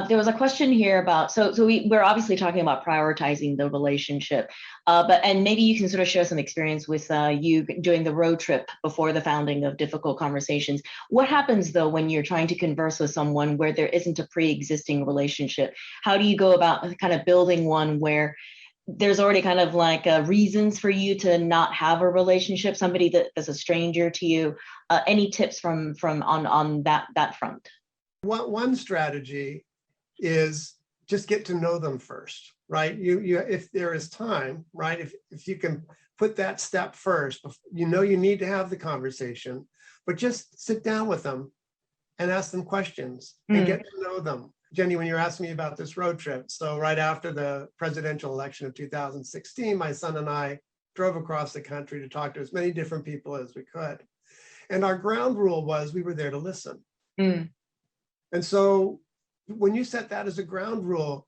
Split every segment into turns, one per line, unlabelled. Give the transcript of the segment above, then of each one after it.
There was a question here about we're obviously talking about prioritizing the relationship, and maybe you can sort of share some experience with you doing the road trip before the founding of Difficult Conversations. What happens though when you're trying to converse with someone where there isn't a pre-existing relationship? How do you go about kind of building one where there's already kind of like reasons for you to not have a relationship, somebody that's a stranger to you? Any tips from on that front?
One strategy is just get to know them first, right? You if there is time, right? If you can put that step first, you know you need to have the conversation, but just sit down with them and ask them questions and get to know them. Jenny, when you're asking me about this road trip, so right after the presidential election of 2016, my son and I drove across the country to talk to as many different people as we could. And our ground rule was we were there to listen. And so when you set that as a ground rule,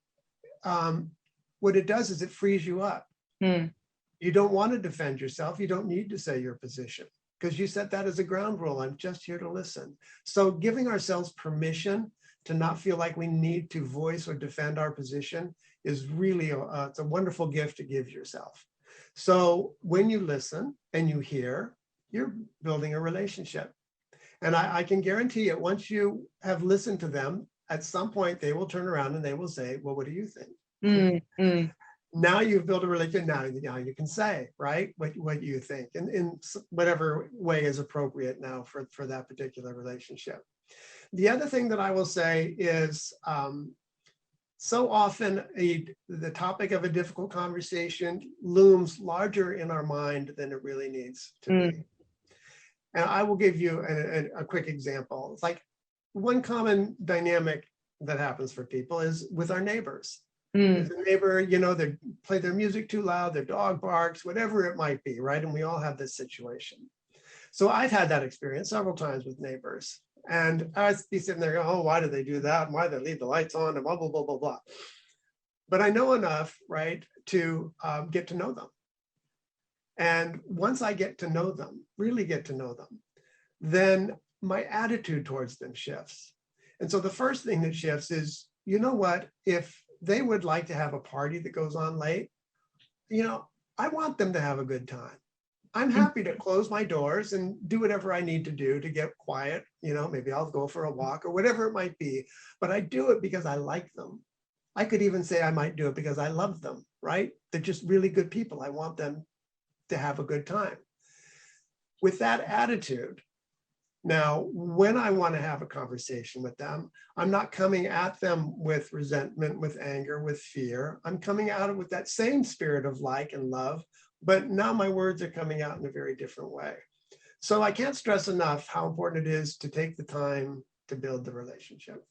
what it does is it frees you up. You don't want to defend yourself. You don't need to say your position because you set that as a ground rule. I'm just here to listen. So giving ourselves permission to not feel like we need to voice or defend our position is really it's a wonderful gift to give yourself. So when you listen and you hear, you're building a relationship. And I can guarantee it, once you have listened to them, at some point they will turn around and they will say, well, what do you think? Now you've built a relationship. Now you can say, right, what you think in whatever way is appropriate now for that particular relationship. The other thing that I will say is so often the topic of a difficult conversation looms larger in our mind than it really needs to be. And I will give you a quick example. It's like one common dynamic that happens for people is with our neighbors. If a neighbor, they play their music too loud, their dog barks, whatever it might be, right? And we all have this situation. So I've had that experience several times with neighbors. And I'd be sitting there going, oh, why do they do that? And why do they leave the lights on? And blah, blah, blah, blah, blah. But I know enough, right, to get to know them. And once I get to know them, really get to know them, then my attitude towards them shifts. And so the first thing that shifts is, you know what, if they would like to have a party that goes on late, I want them to have a good time. I'm happy to close my doors and do whatever I need to do to get quiet. Maybe I'll go for a walk or whatever it might be, but I do it because I like them. I could even say I might do it because I love them, right? They're just really good people. I want them to have a good time. With that attitude, now, when I want to have a conversation with them, I'm not coming at them with resentment, with anger, with fear. I'm coming at it with that same spirit of like and love, but now my words are coming out in a very different way. So I can't stress enough how important it is to take the time to build the relationship.